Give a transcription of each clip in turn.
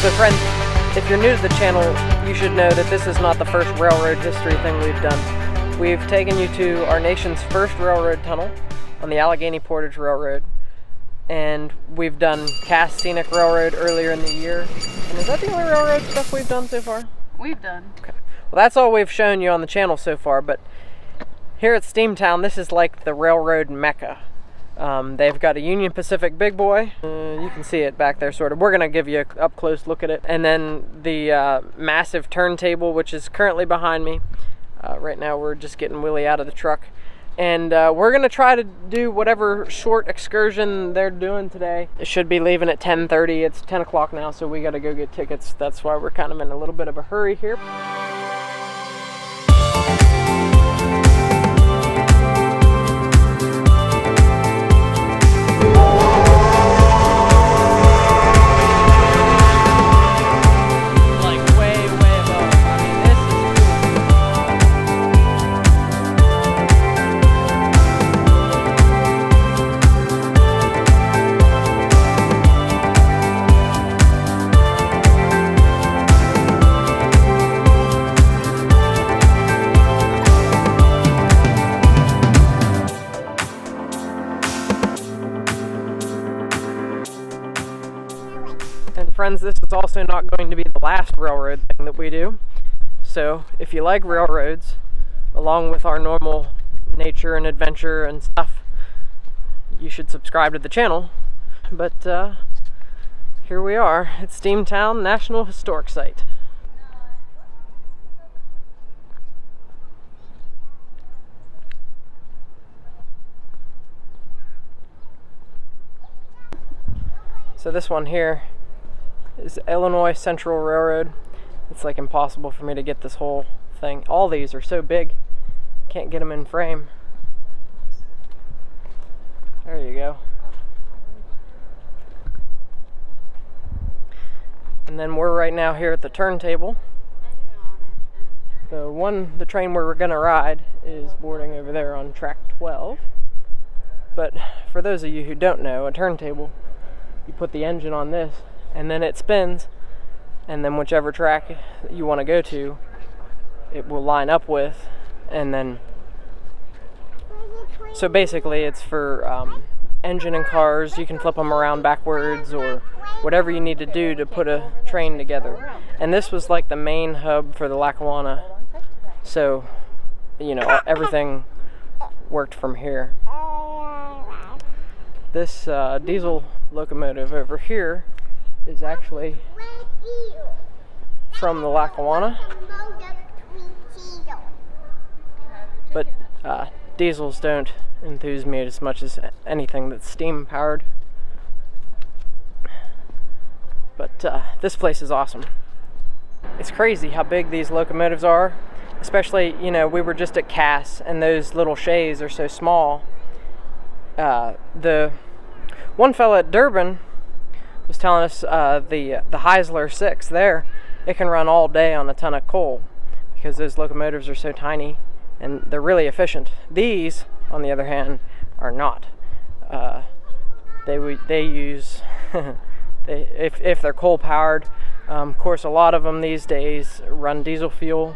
So friends, if you're new to the channel, you should know that this is not the first railroad history thing we've done. We've taken you to our nation's first railroad tunnel on the Allegheny Portage Railroad. And we've done Cass Scenic Railroad earlier in the year. And is that the only railroad stuff we've done so far? We've done. Okay. Well, that's all we've shown you on the channel so far, but here at Steamtown, this is like the railroad mecca. They've got a Union Pacific big boy. You can see it back there, sort of. We're going to give you an up-close look at it. And then the massive turntable, which is currently behind me. Right now, we're just getting Willie out of the truck. And we're going to try to do whatever short excursion they're doing today. It should be leaving at 10:30. It's 10 o'clock now, so we got to go get tickets. That's why we're kind of in a little bit of a hurry here. And friends, this is also not going to be the last railroad thing that we do. So if you like railroads, along with our normal nature and adventure and stuff, you should subscribe to the channel. But here we are at Steamtown National Historic Site. So this one here is Illinois Central Railroad. It's like impossible for me to get this whole thing. All these are so big, can't get them in frame. There you go. And then we're right now here at the turntable. The train we're gonna ride is boarding over there on track 12. But for those of you who don't know, a turntable, you put the engine on this and then it spins, and then whichever track you want to go to, it will line up with. And then, so basically it's for engine and cars. You can flip them around backwards or whatever you need to do to put a train together. And this was like the main hub for the Lackawanna, so you know, everything worked from here. This diesel locomotive over here is actually from the Lackawanna, but diesels don't enthuse me as much as anything that's steam powered. But this place is awesome. It's crazy how big these locomotives are, especially, you know, we were just at Cass and those little shays are so small. The one fella at Durban was telling us the Heisler 6 there, it can run all day on a ton of coal because those locomotives are so tiny and they're really efficient. These, on the other hand, are not. They use if they're coal powered. Of course, a lot of them these days run diesel fuel.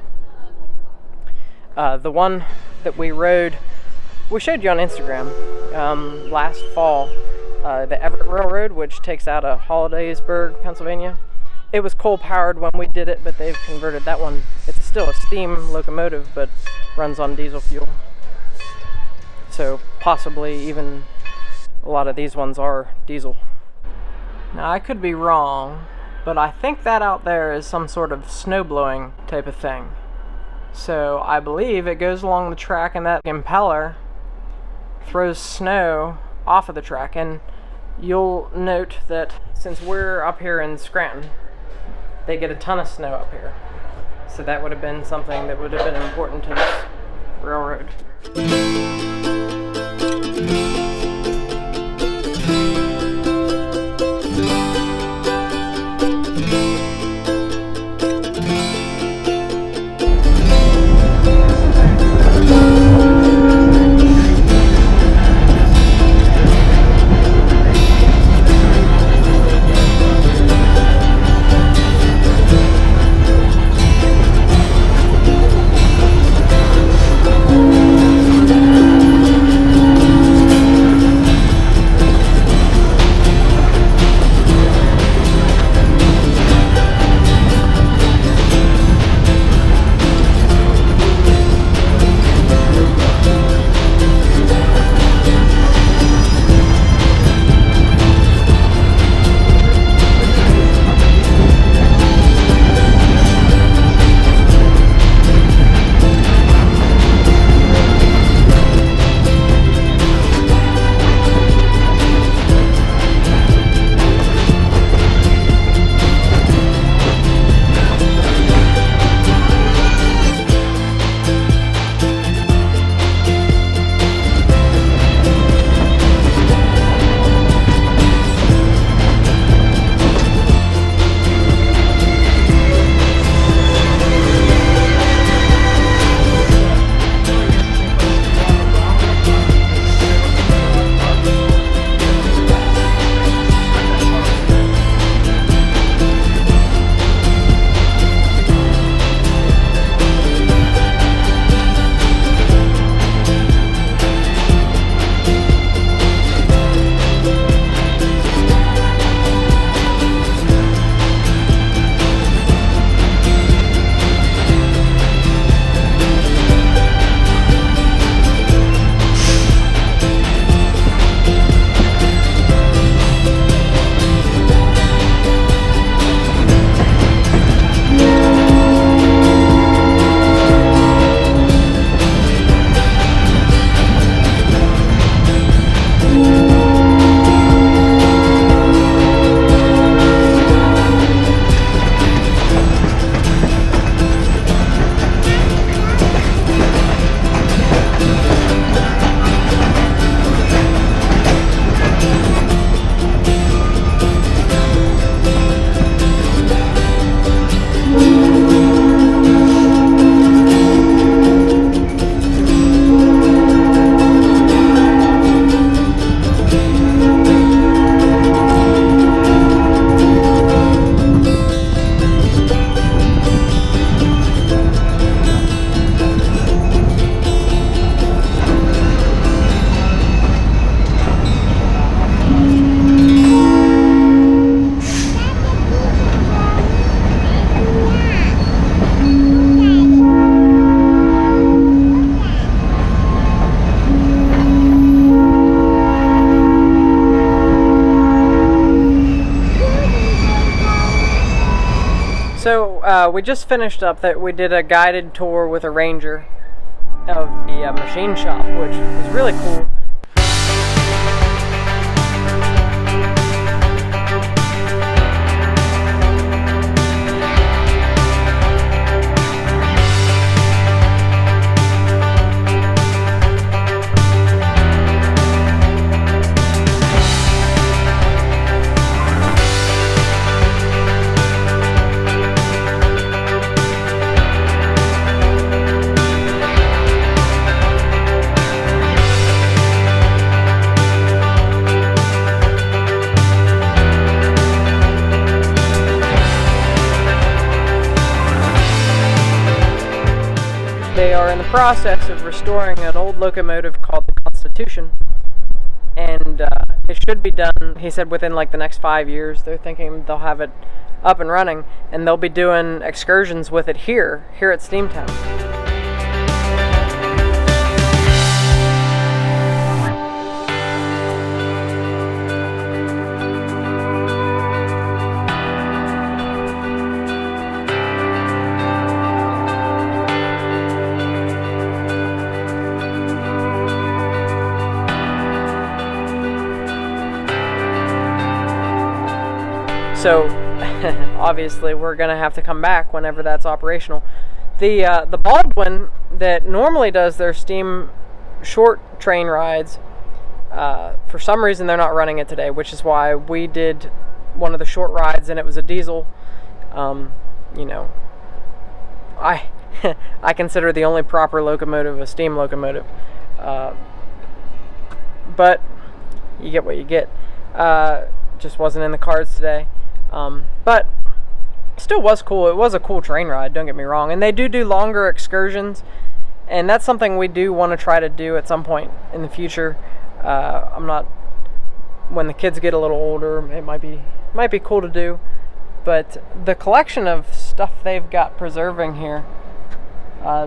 The one that we rode, we showed you on Instagram last fall. The Everett Railroad, which takes out of Hollidaysburg, Pennsylvania. It was coal powered when we did it, but they've converted that one. It's still a steam locomotive, but runs on diesel fuel. So possibly even a lot of these ones are diesel. Now I could be wrong, but I think that out there is some sort of snow blowing type of thing. So I believe it goes along the track and that impeller throws snow off of the track. And you'll note that since we're up here in Scranton, they get a ton of snow up here. So that would have been something that would have been important to this railroad. we just finished up that we did a guided tour with a ranger of the machine shop, which was really cool. They are in the process of restoring an old locomotive called the Constitution, and it should be done, he said, within like the next 5 years. They're thinking they'll have it up and running, and they'll be doing excursions with it here at Steamtown. So obviously we're gonna have to come back whenever that's operational. The Baldwin that normally does their steam short train rides, for some reason they're not running it today, which is why we did one of the short rides, and it was a diesel. You know, I I consider the only proper locomotive a steam locomotive, but you get what you get. Just wasn't in the cards today. But still was cool. It was a cool train ride, don't get me wrong. And they do longer excursions, and that's something we do want to try to do at some point in the future. When the kids get a little older, it might be cool to do. But the collection of stuff they've got preserving here,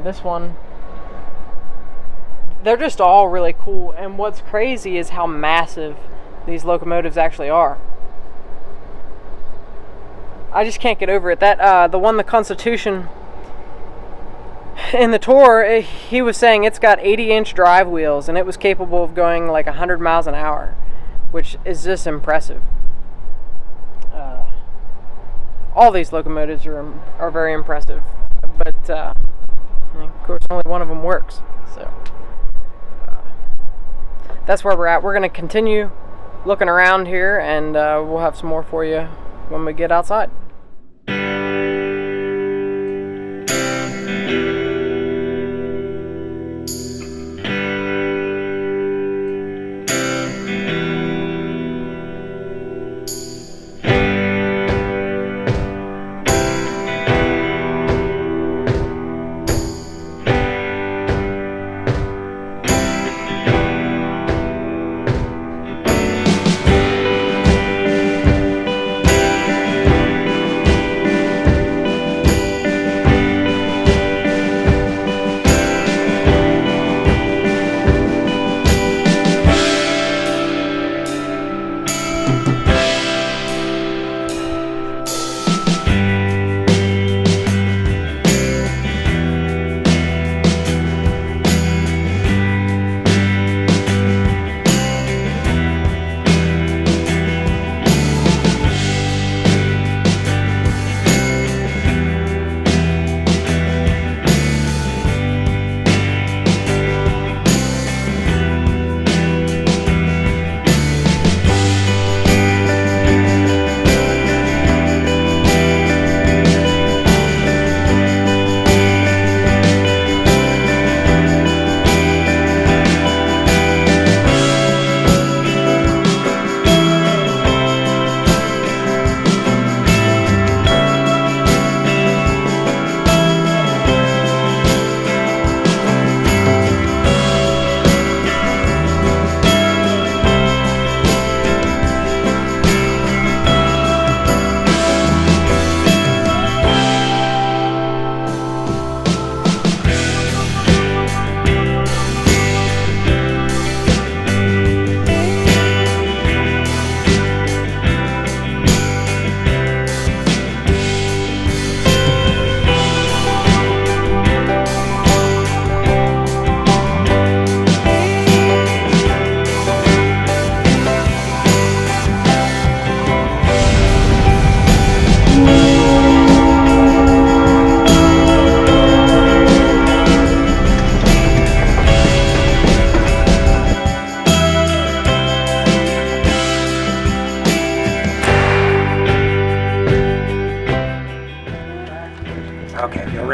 this one, they're just all really cool. And what's crazy is how massive these locomotives actually are. I just can't get over it. The Constitution, in the tour, he was saying it's got 80-inch drive wheels, and it was capable of going like 100 miles an hour, which is just impressive. All these locomotives are very impressive, but of course only one of them works. So that's where we're at. We're going to continue looking around here, and we'll have some more for you when we get outside.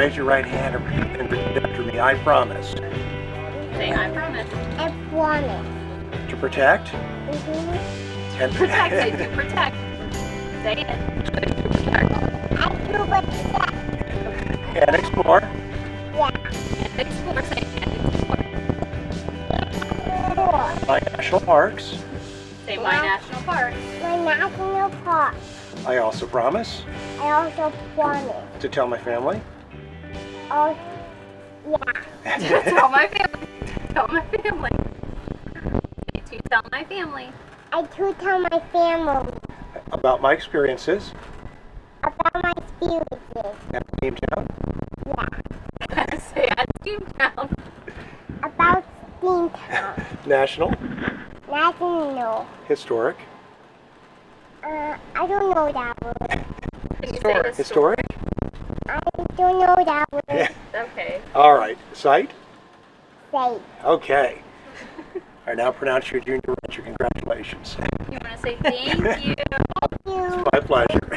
raise your right hand and repeat after me. I promise. Say, I promise. I promise. To protect. And Protect it. To protect. Say it. To protect. I do protect. And explore. Yeah. And explore. Say it. And explore. My national parks. Say my national park. My national park. I also promise I also promise. to tell my family. Oh, yeah. Tell my family. Tell my family. To tell my family. I do tell my family About my experiences about my experiences. at Steamtown. Yeah. Say at Steamtown. About Steamtown National National. Historic. I don't know that word. Can you say Historic. I don't know that word. Okay. All right. Site. Say. Okay. I now pronounce you Junior Ranger. Congratulations. You want to say thank you? You. My pleasure.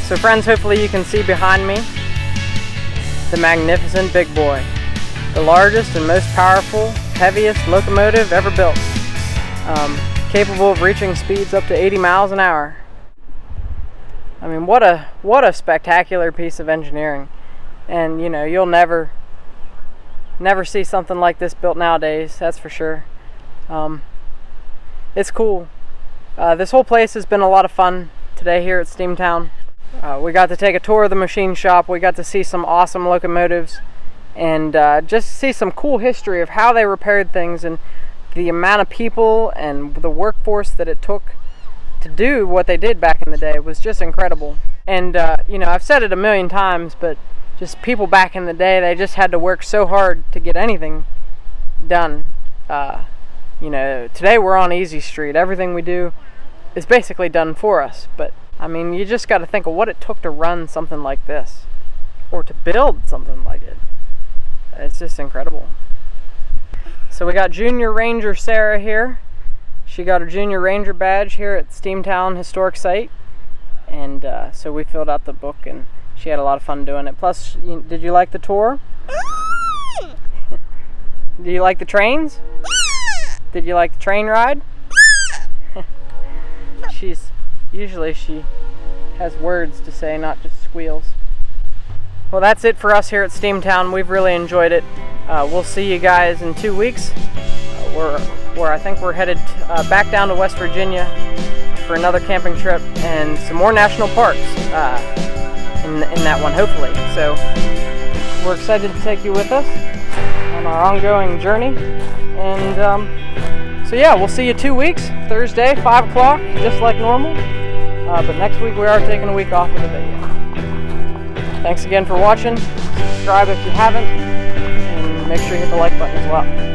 So friends, hopefully you can see behind me the magnificent Big Boy, the largest and most powerful, heaviest locomotive ever built, capable of reaching speeds up to 80 miles an hour. I mean, what a spectacular piece of engineering. And you know, you'll never see something like this built nowadays, that's for sure. It's cool. This whole place has been a lot of fun today here at Steamtown. We got to take a tour of the machine shop. We got to see some awesome locomotives and just see some cool history of how they repaired things and the amount of people and the workforce that it took to do what they did back in the day was just incredible. And you know, I've said it a million times, but just people back in the day, they just had to work so hard to get anything done. You know, today we're on easy street. Everything we do is basically done for us, but I mean, you just got to think of what it took to run something like this, or to build something like it. It's just incredible. So we got Junior Ranger Sarah here. She got her Junior Ranger badge here at Steamtown Historic Site, and so we filled out the book, and she had a lot of fun doing it. Plus, did you like the tour? Do you like the trains? Did you like the train ride? Usually she has words to say, not just squeals. Well, that's it for us here at Steamtown. We've really enjoyed it. We'll see you guys in 2 weeks. Where I think we're headed back down to West Virginia for another camping trip and some more national parks in that one, hopefully. So we're excited to take you with us on our ongoing journey. And so yeah, we'll see you 2 weeks, Thursday, 5 o'clock, just like normal. But next week we are taking a week off of the video. Thanks again for watching. Subscribe if you haven't, and make sure you hit the like button as well.